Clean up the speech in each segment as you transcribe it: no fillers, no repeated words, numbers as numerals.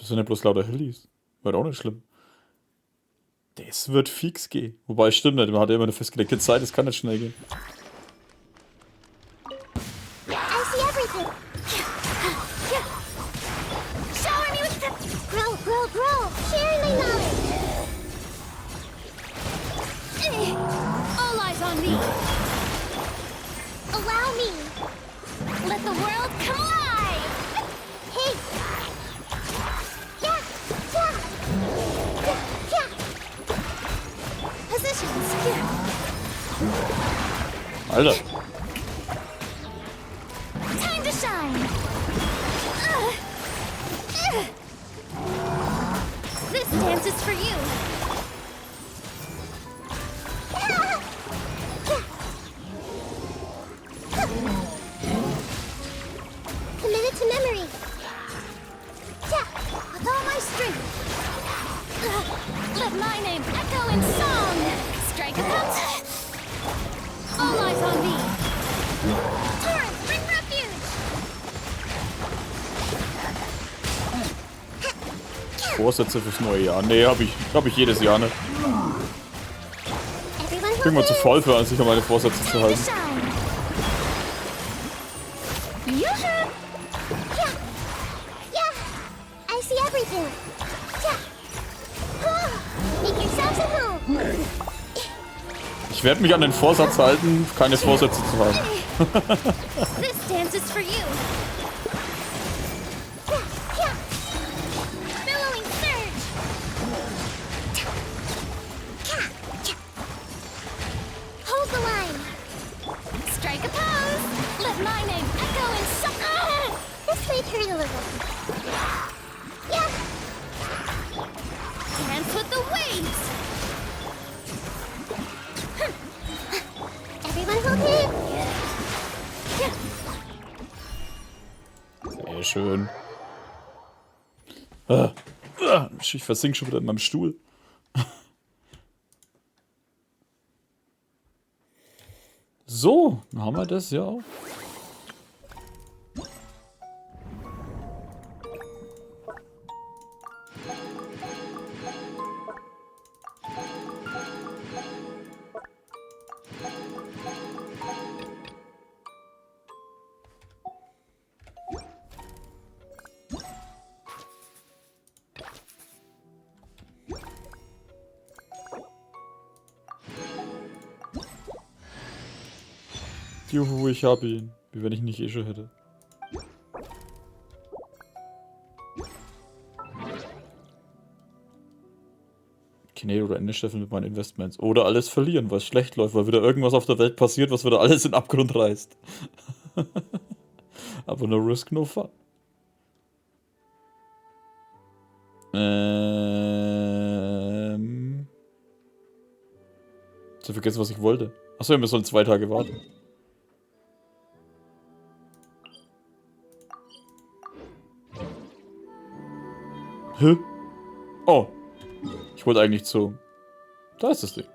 Das sind ja bloß lauter Hillies. Wird auch nicht schlimm. Das wird fix gehen. Wobei, stimmt nicht. Man hat ja immer eine festgelegte Zeit. Das kann nicht schnell gehen. I see everything. Shower me with the... Grow, grow, grow. Sharing my knowledge. All eyes on me. Allow me. Let the world come alive. Hey. Yeah, yeah. Yeah. Positions. Yeah. Alter. Time to shine. This dance is for you. Committed to memory. With all my strength. Let my name echo in song. Strike a pelt. All eyes on me. Torrent, bring refuge. Vorsätze fürs neue Jahr. Nee, hab ich jedes Jahr nicht. Everyone Ich bin mal zu faul für, sich an meine Vorsätze zu halten. Yeah, yeah. I see everything. Yeah. Make yourselves at home. Ich werde mich an den Vorsatz halten, keine Vorsätze zu haben. This dance is for you. Yeah. Billowing surge. Hold the line. Strike a pose. Let my name echo in song. This might hurt a little. Yeah. Dance with the waves. Everyone hold it. Sehr schön. Ich versink schon wieder in meinem Stuhl. So, dann haben wir das ja auch. Juhu, ich hab ihn. Wie wenn ich nicht eh schon hätte. Knete oder Ende Stefan mit meinen Investments. Oder alles verlieren, weil es schlecht läuft, weil wieder irgendwas auf der Welt passiert, was wieder alles in den Abgrund reißt. Aber no risk, no fun. Ich hab vergessen, was ich wollte. Achso, wir sollen 2 Tage warten. Hä? Oh. Ich wollte eigentlich zu... Da ist das Ding.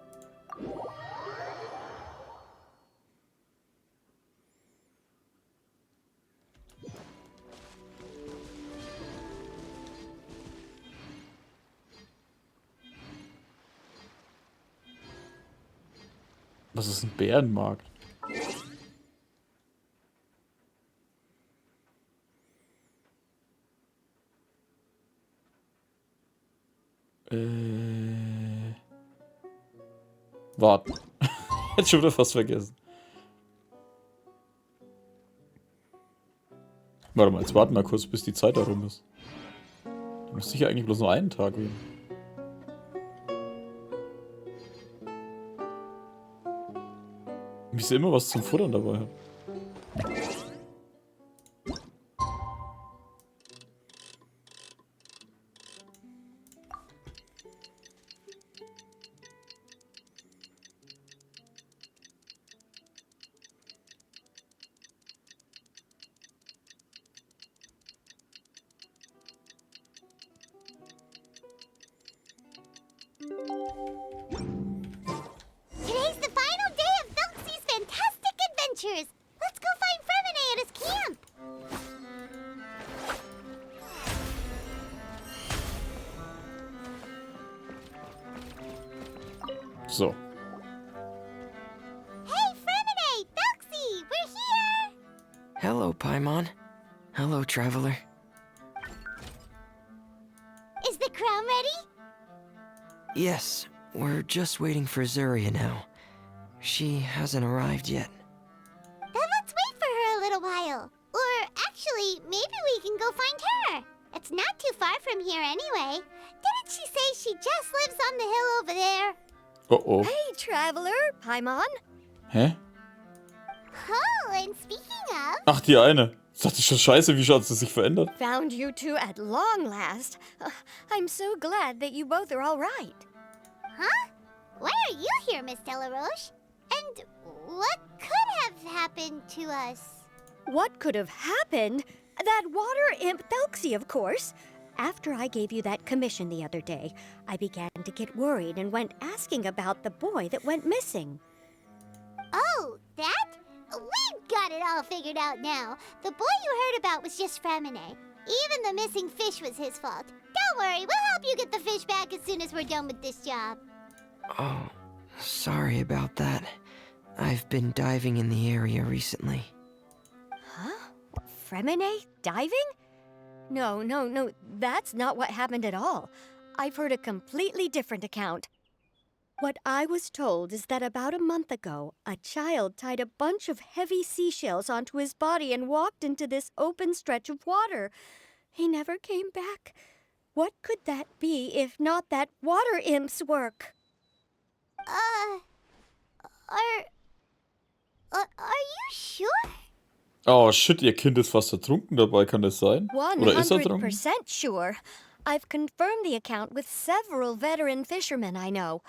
Was ist ein Bärenmarkt? Warten. Hätte schon wieder fast vergessen. Warte mal, jetzt warten wir kurz, bis die Zeit darum ist. Da müsste ich ja eigentlich bloß nur einen Tag wählen. Ich sehe immer was zum Futtern dabei hat. Today's the final day of Felxie's fantastic adventures. Let's go find So. Hey, Fremine! Belxy! We're here! Hello, Paimon. Hello, traveler. Is the crown ready? Yes, we're just waiting for Zuria now. She hasn't arrived yet. Then let's wait for her a little while. Or actually, maybe we can go find her. It's not too far from here anyway. Didn't she say she just lives on the hill over there? Oh. Hey, traveler, Paimon. Hä? Oh, and speaking of... Ach, die eine. Ich dachte schon, scheiße, wie hat sie sich verändert? Found you two at long last. I'm so glad that you both are all right. Huh? Why are you here, Miss Delaroche? And what could have happened to us? What could have happened? That water imp Belxy, of course. After I gave you that commission the other day, I began to get worried and went asking about the boy that went missing. Oh, that? We've got it all figured out now. The boy you heard about was just Fremine. Even the missing fish was his fault. Don't worry, we'll help you get the fish back as soon as we're done with this job. Oh, sorry about that. I've been diving in the area recently. Huh? Fremine diving? No, that's not what happened at all. I've heard a completely different account. What I was told is that about a month ago, a child tied a bunch of heavy seashells onto his body and walked into this open stretch of water. He never came back. What could that be if not that water imp's work? Are you sure? Oh, shit, ihr Kind ist fast ertrunken dabei, kann das sein? Oder ist er ertrunken? 100% sure. I've confirmed the account with several veteran fishermen I know.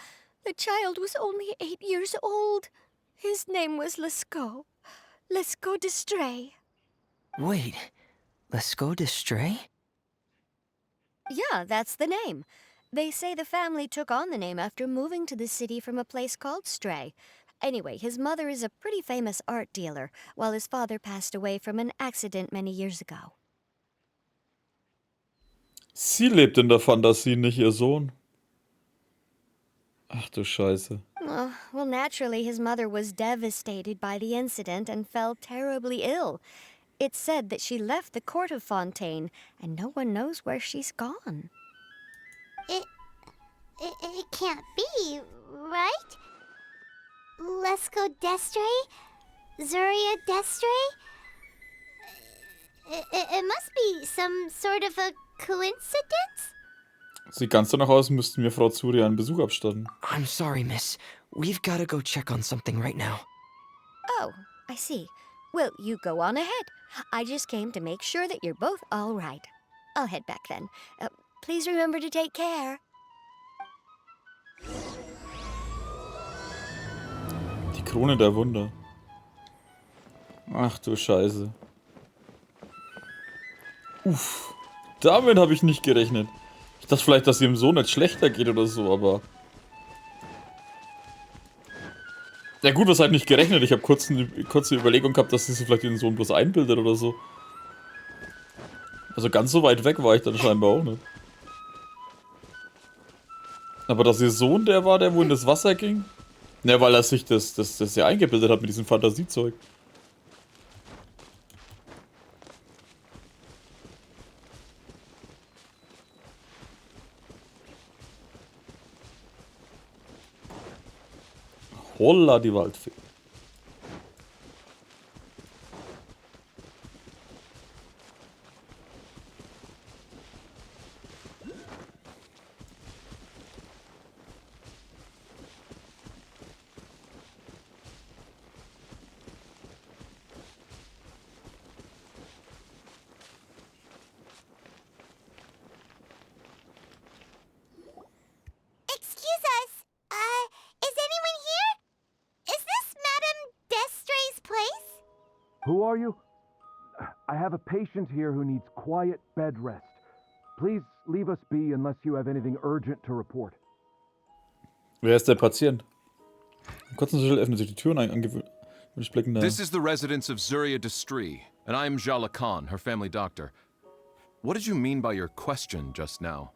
The child was only 8 years old. His name was Lescaut. Lescaut d'Estray. Wait, let's go to Stray? Yeah, that's the name. They say the family took on the name after moving to the city from a place called Stray. Anyway, his mother is a pretty famous art dealer, while his father passed away from an accident many years ago. Sie lebt in der Fantasie, nicht ihr Sohn. Ach du Scheiße. Well, naturally, his mother was devastated by the incident and fell terribly ill. It's said that she left the court of Fontaine, and no one knows where she's gone. It can't be, right? Lescaut d'Estray? Zuria d'Estray? It must be some sort of a coincidence? Sieht ganz danach aus, müssten wir Frau Zuria einen Besuch abstatten. I'm sorry, miss. We've gotta go check on something right now. Oh, I see. Well, you go on ahead. I just came to make sure that you're both all right. I'll head back then. Please remember to take care. Die Krone der Wunder. Ach du Scheiße. Uff. Damit habe ich nicht gerechnet. Ich dachte vielleicht, dass ihrem Sohn nicht schlechter geht oder so, aber... Ja gut, was halt nicht gerechnet. Ich habe kurze Überlegung gehabt, dass sie sich vielleicht ihren Sohn bloß einbildet oder so. Also ganz so weit weg war ich dann scheinbar auch nicht. Aber dass ihr Sohn der war, der wo in das Wasser ging? Ne, weil er sich das ja eingebildet hat mit diesem Fantasiezeug. Holla die Waldfee. Excuse us. Is anyone here? Is this Madame d'Estray's place? Who are you? I have a patient here who needs quiet bed rest. Please leave us be unless you have anything urgent to report. Wer ist der Patient? Im kurzen Schritt öffnet sich die Tür und ein angewöhnlich blickender... This is the residence of Zuria d'Estray, and I am Jala Khan, her family doctor. What did you mean by your question just now?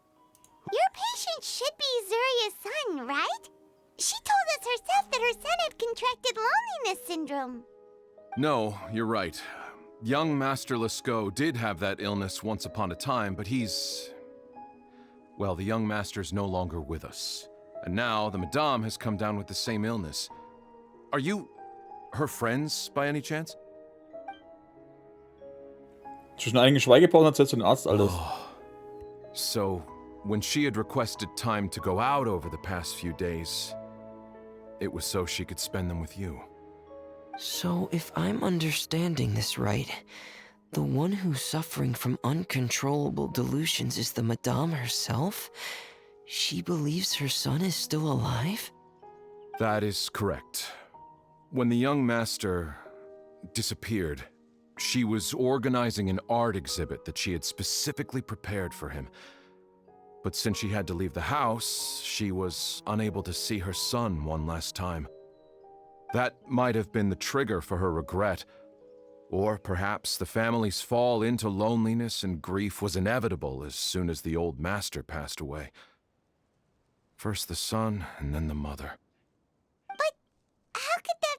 Your patient should be Zuria's son, right? She told us herself that her son had contracted loneliness syndrome. No, you're right. Young Master Lescaut did have that illness once upon a time, but well, the young master's no longer with us. And now the Madame has come down with the same illness. Are you her friends by any chance? Zwischen einigen Schweigepausen erzählt zu den Arzt all das. So, when she had requested time to go out over the past few days, it was so she could spend them with you. So, if I'm understanding this right, the one who's suffering from uncontrollable delusions is the Madame herself? She believes her son is still alive? That is correct. When the young master disappeared, she was organizing an art exhibit that she had specifically prepared for him. But since she had to leave the house, she was unable to see her son one last time. That might have been the trigger for her regret. Or perhaps the family's fall into loneliness and grief was inevitable as soon as the old master passed away. First the son, and then the mother. But how could that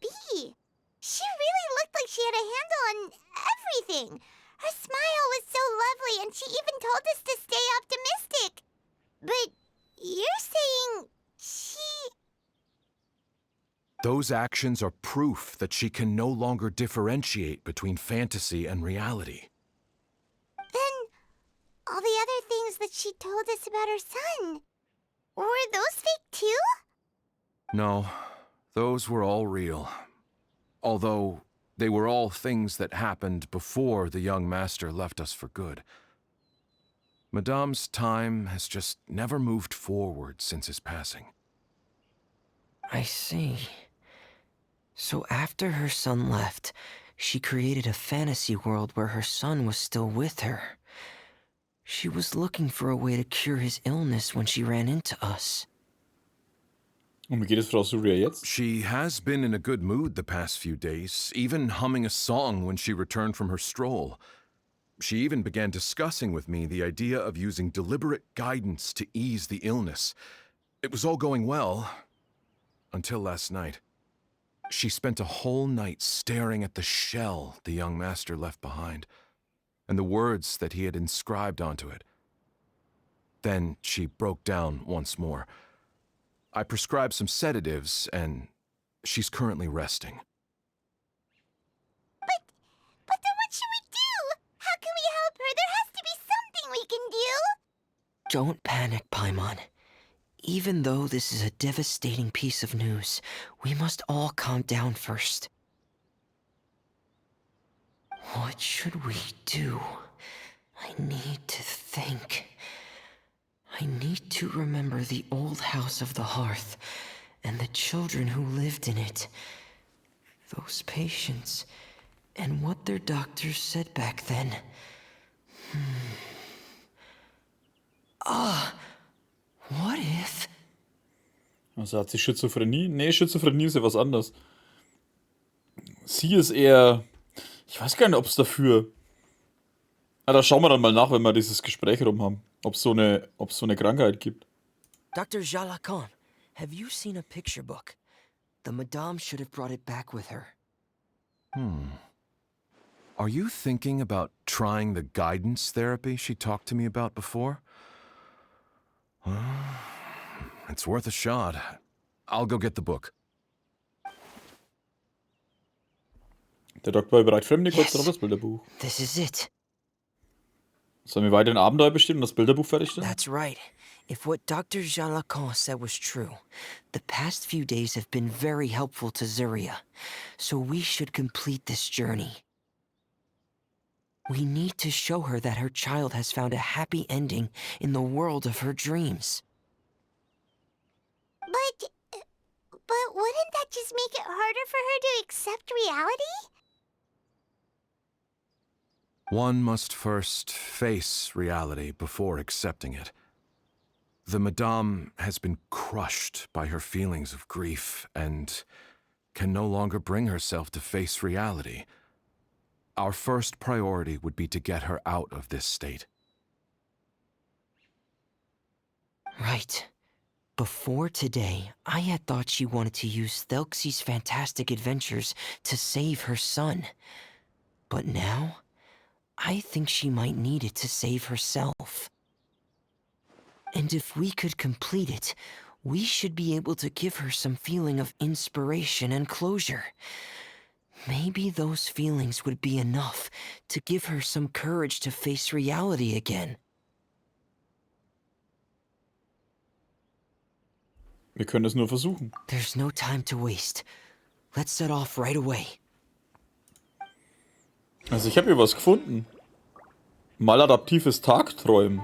be? She really looked like she had a handle on everything. Her smile was so lovely, and she even told us to stay optimistic. But you're saying she... Those actions are proof that she can no longer differentiate between fantasy and reality. Then all the other things that she told us about her son, were those fake too? No, those were all real. Although they were all things that happened before the young master left us for good. Madame's time has just never moved forward since his passing. I see. So after her son left, she created a fantasy world where her son was still with her. She was looking for a way to cure his illness when she ran into us. Und wie geht es Frau Surya jetzt? She has been in a good mood the past few days, even humming a song when she returned from her stroll. She even began discussing with me the idea of using deliberate guidance to ease the illness. It was all going well, until last night. She spent a whole night staring at the shell the young master left behind, and the words that he had inscribed onto it. Then she broke down once more. I prescribed some sedatives, and she's currently resting. But then what should we do? How can we help her? There has to be something we can do. Don't panic, Paimon. Even though this is a devastating piece of news, we must all calm down first. What should we do? I need to think. I need to remember the old house of the hearth and the children who lived in it. Those patients and what their doctors said back then. What if... Also hat sie Schizophrenie? Nee, Schizophrenie ist ja was anderes. Sie ist eher... Ich weiß gar nicht, ob es dafür... Na, da schauen wir dann mal nach, wenn wir dieses Gespräch rum haben. Ob es so eine Krankheit gibt. Dr. Jalakon, have you seen a picture book? The Madame should have brought it back with her. Are you thinking about trying the guidance therapy she talked to me about before? It's worth a shot. I'll go get the book. Der Doktor bereit Fremde kurz darauf das Bilderbuch. This is it. Sollen wir weiter in Abenteuer bestehen und das Bilderbuch fertigstellen? That's right. If what Dr. Jalakon said was true, the past few days have been very helpful to Zuria, so we should complete this journey. We need to show her that her child has found a happy ending in the world of her dreams. But wouldn't that just make it harder for her to accept reality? One must first face reality before accepting it. The Madame has been crushed by her feelings of grief and can no longer bring herself to face reality. Our first priority would be to get her out of this state. Right. Before today, I had thought she wanted to use Thelxie's fantastic adventures to save her son. But now, I think she might need it to save herself. And if we could complete it, we should be able to give her some feeling of inspiration and closure. Maybe those feelings would be enough to give her some courage to face reality again. Wir können es nur versuchen. There's no time to waste. Let's set off right away. Also ich habe hier was gefunden. Maladaptives Tagträumen.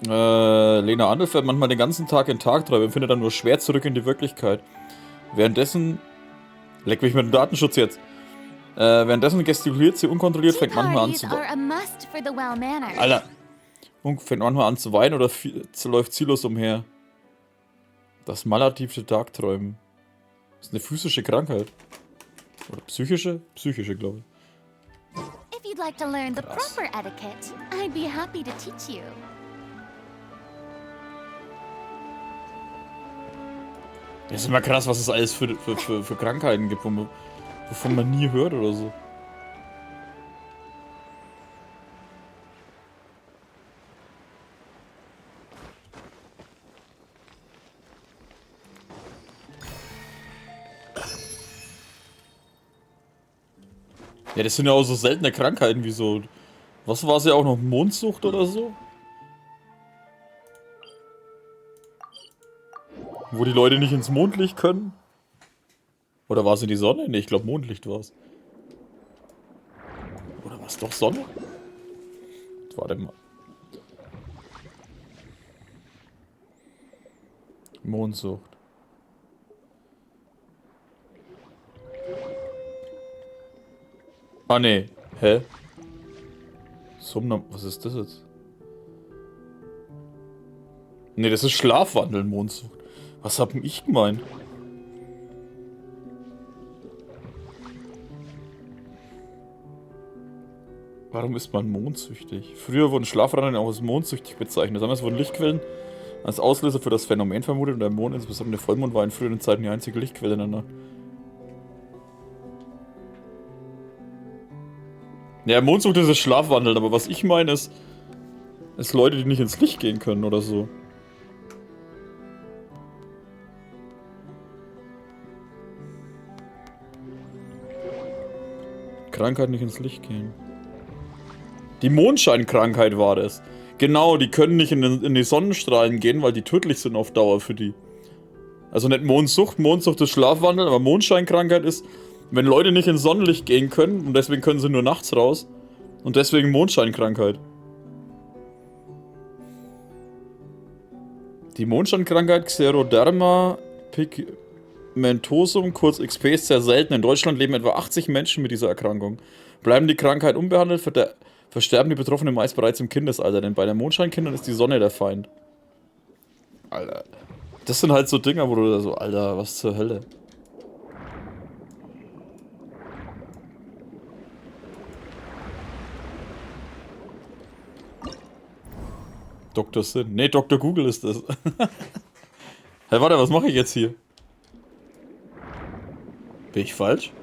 Lena Andel fährt manchmal den ganzen Tag in Tagträumen und findet dann nur schwer zurück in die Wirklichkeit. Währenddessen... Leck mich mit dem Datenschutz jetzt. Währenddessen gestikuliert sie unkontrolliert, fängt manchmal an zu weinen. Alter! Und fängt manchmal an zu weinen oder läuft ziellos umher. Das maladaptive Tagträumen. Das ist eine physische Krankheit. Oder psychische? Psychische, glaube ich. If you'd like to learn the proper etiquette, I'd be happy to teach you. Das ist immer krass, was es alles für Krankheiten gibt, wovon man nie hört oder so. Ja, das sind ja auch so seltene Krankheiten wie so... Was war es ja auch noch? Mondsucht oder so? Wo die Leute nicht ins Mondlicht können? Oder war es in die Sonne? Ne, ich glaube Mondlicht war es. Oder war es doch Sonne? Warte mal. Mondsucht. Ah ne, hä? Was ist das jetzt? Ne, das ist Schlafwandeln, Mondsucht. Was hab denn ich gemeint? Warum ist man mondsüchtig? Früher wurden Schlafwandeln auch als mondsüchtig bezeichnet. Damals wurden Lichtquellen als Auslöser für das Phänomen vermutet und der Mond, insbesondere der Vollmond, war in früheren Zeiten die einzige Lichtquelle in der Nacht. Ja, Mondsucht ist das Schlafwandeln, aber was ich meine ist Leute, die nicht ins Licht gehen können oder so. Krankheit nicht ins Licht gehen. Die Mondscheinkrankheit war das. Genau, die können nicht in die Sonnenstrahlen gehen, weil die tödlich sind auf Dauer für die. Also nicht Mondsucht, Mondsucht ist Schlafwandeln, aber Mondscheinkrankheit ist, wenn Leute nicht ins Sonnenlicht gehen können und deswegen können sie nur nachts raus und deswegen Mondscheinkrankheit. Die Mondscheinkrankheit Xeroderma pigmentosum, kurz XP, ist sehr selten. In Deutschland leben etwa 80 Menschen mit dieser Erkrankung. Bleiben die Krankheit unbehandelt, versterben die Betroffenen meist bereits im Kindesalter, denn bei den Mondscheinkindern ist die Sonne der Feind. Alter. Das sind halt so Dinger, wo du da so, Alter, was zur Hölle. Dr. Sin. Ne, Dr. Google ist das. Hey, warte, was mache ich jetzt hier? Bin ich falsch?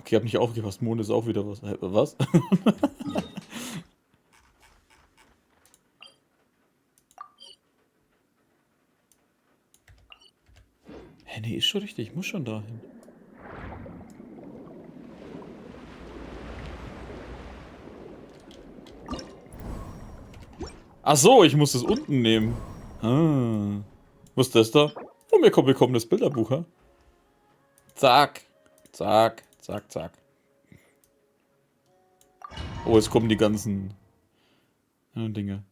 Okay, hab nicht aufgepasst. Mond ist auch wieder was. Was? Hä, nee, ist schon richtig. Ich muss schon dahin. Ach so, ich muss das unten nehmen. Ah. Was ist das da? Oh, wir bekommen das Bilderbuch, ha? Zack. Zack. Zack, zack. Oh, jetzt kommen die ganzen Dinge.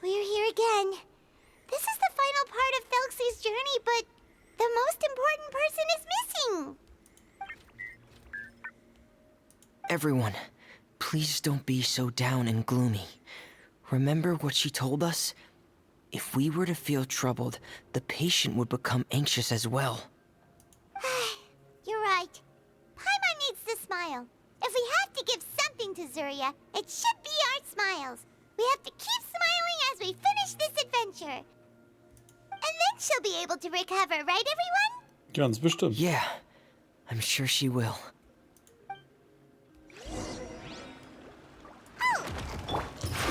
We're here again. This is the final part of Thelxie's journey, but the most important person is missing. Everyone, please don't be so down and gloomy. Remember what she told us? If we were to feel troubled, the patient would become anxious as well. You're right. Paimon needs to smile. If we have to give something to Zuria, it should be our smiles. We have to keep smiling as we finish this adventure. And then she'll be able to recover, right, everyone? Ganz bestimmt. Yeah, I'm sure she will.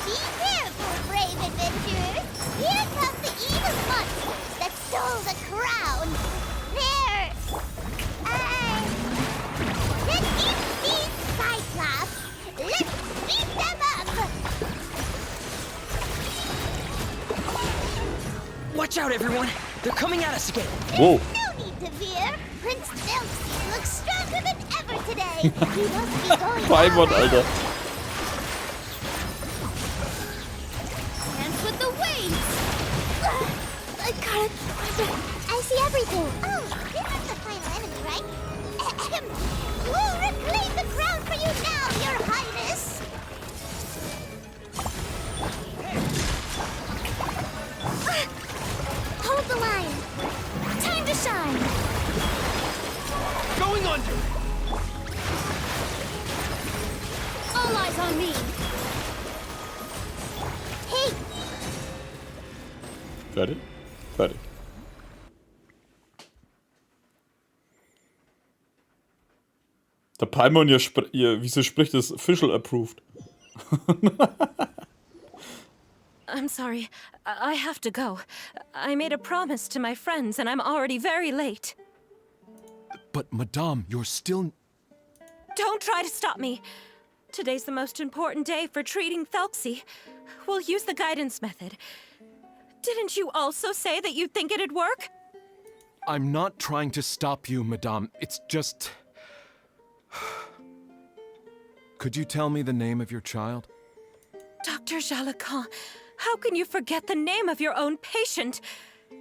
Be careful, brave adventurers! Here come the evil monsters that stole the crown! They're... let's eat these Cyclops! Let's beat them up! Watch out, everyone! They're coming at us again! Whoa. No need to fear! Prince Delphi looks stronger than ever today! He must be going Paimon, all Alter. out. Dance with the waves! I gotta find it. I see everything. Oh, this is the final enemy, right? Ahem. We'll reclaim the crown for you now, Your Highness! Hold the line. Time to shine. Going under! All eyes on me. Hey, Fertig? Fertig. Der Paimon, wie sie spricht, ist official approved. I'm sorry. I have to go. I made a promise to my friends, and I'm already very late. But, Madame, you're still... Don't try to stop me. Today's the most important day for treating Thelxie. We'll use the guidance method. Didn't you also say that you'd think it'd work? I'm not trying to stop you, Madame. It's just... Could you tell me the name of your child? Dr. Jalacan, how can you forget the name of your own patient?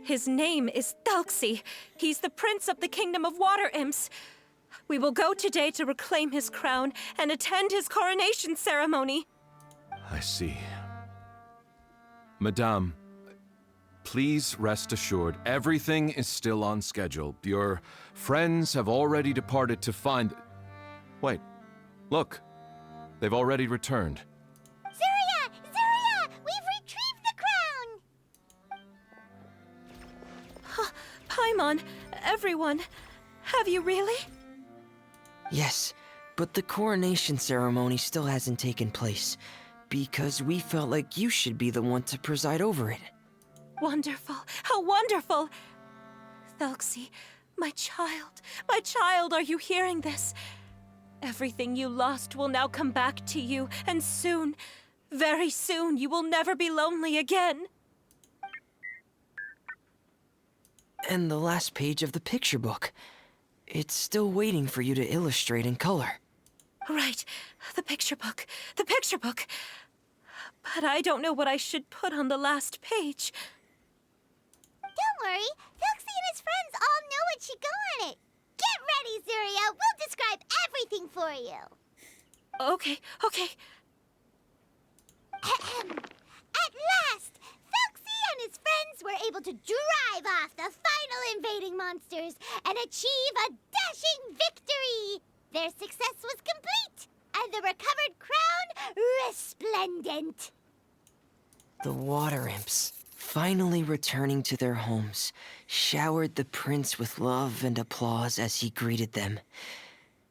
His name is Thelxie. He's the prince of the kingdom of water imps. We will go today to reclaim his crown and attend his coronation ceremony. I see. Madame, please rest assured, everything is still on schedule. Your friends have already departed to find... Wait, look. They've already returned. Zuria! Zuria! We've retrieved the crown! Paimon, everyone, have you really? Yes, but the coronation ceremony still hasn't taken place, because we felt like you should be the one to preside over it. Wonderful, how wonderful! Thelxie, my child, are you hearing this? Everything you lost will now come back to you, and soon, very soon, you will never be lonely again. And the last page of the picture book. It's still waiting for you to illustrate in color. Right, the picture book. But I don't know what I should put on the last page. Don't worry, Thelxie and his friends all know what should go on it. Get ready, Zuria. We'll describe everything for you. Okay. At last, Thelxie and his friends were able to drive off the final invading monsters and achieve a dashing victory. Their success was complete, and the recovered crown resplendent. The water imps, finally returning to their homes, showered the prince with love and applause as he greeted them.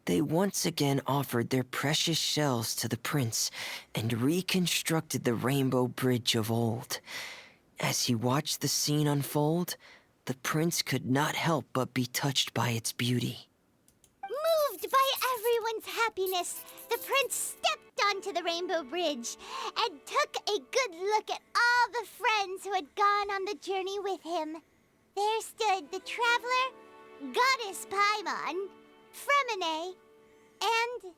They once again offered their precious shells to the prince and reconstructed the rainbow bridge of old. As he watched the scene unfold, the prince could not help but be touched by its beauty. Moved by everyone's happiness, the prince stepped onto the rainbow bridge and took a good look at all the friends who had gone on the journey with him. There stood the traveler, Goddess Paimon, Fremine, and...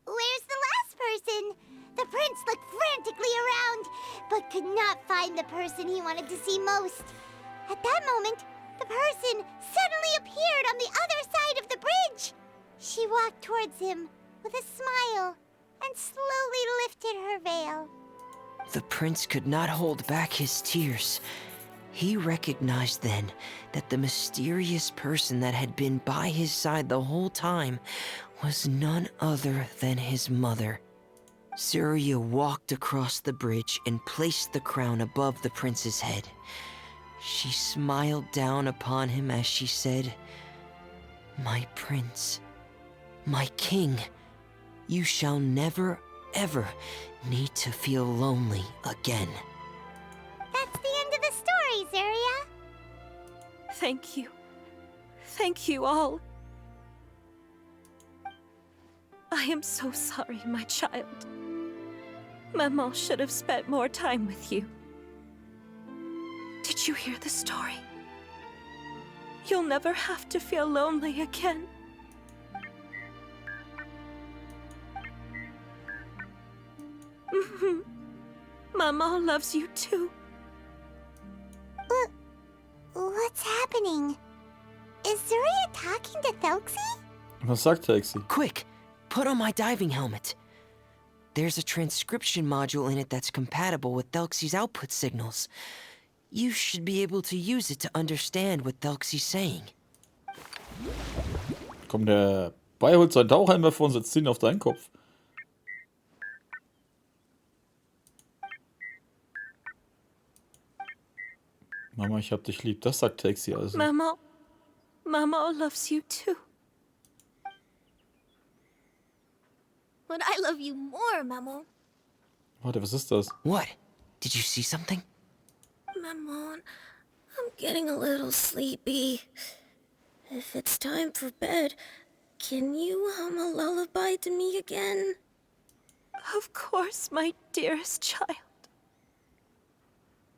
Where's the last person? The prince looked frantically around, but could not find the person he wanted to see most. At that moment, the person suddenly appeared on the other side of the bridge. She walked towards him with a smile and slowly lifted her veil. The prince could not hold back his tears. He recognized then that the mysterious person that had been by his side the whole time was none other than his mother. Surya walked across the bridge and placed the crown above the prince's head. She smiled down upon him as she said, "My prince, my king, you shall never, ever need to feel lonely again." That's the end of the story, Zarya. Thank you. Thank you all. I am so sorry, my child. Maman should have spent more time with you. Did you hear the story? You'll never have to feel lonely again. Maman loves you too. What's happening? Is Zarya talking to Thelxie? Was sagt Taxi? Quick, put on my diving helmet. There's a transcription module in it that's compatible with Thelxie's output signals. You should be able to use it to understand what Thelxie's saying. Komm, der Bayer holt seinen Tauchhelm hervor und setzt ihn auf deinen Kopf. Mama, ich hab dich lieb. Das sagt Taxi also. Mama loves you too. But I love you more, Maman. Warte, was ist das? What? Did you see something? Maman, I'm getting a little sleepy. If it's time for bed, can you hum a lullaby to me again? Of course, my dearest child.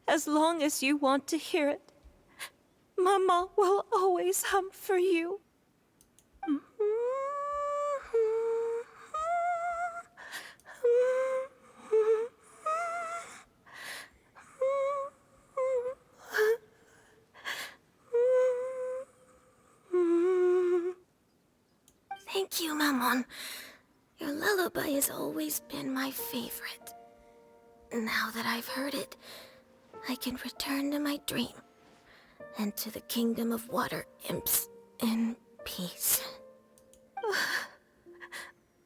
As long as you want to hear it, Mama will always hum for you. Thank you, Maman. Your lullaby has always been my favorite. Now that I've heard it, I can return to my dream and to the kingdom of water imps in peace.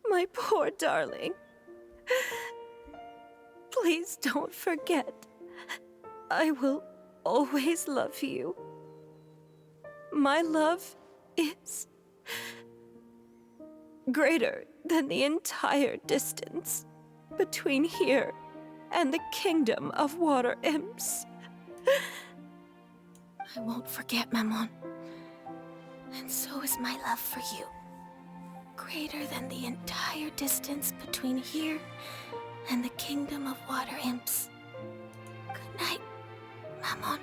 My poor darling. Please don't forget. I will always love you. My love is greater than the entire distance between here and the kingdom of water imps. I won't forget, Maman. And so is my love for you. Greater than the entire distance between here and the kingdom of water imps. Good night, Maman.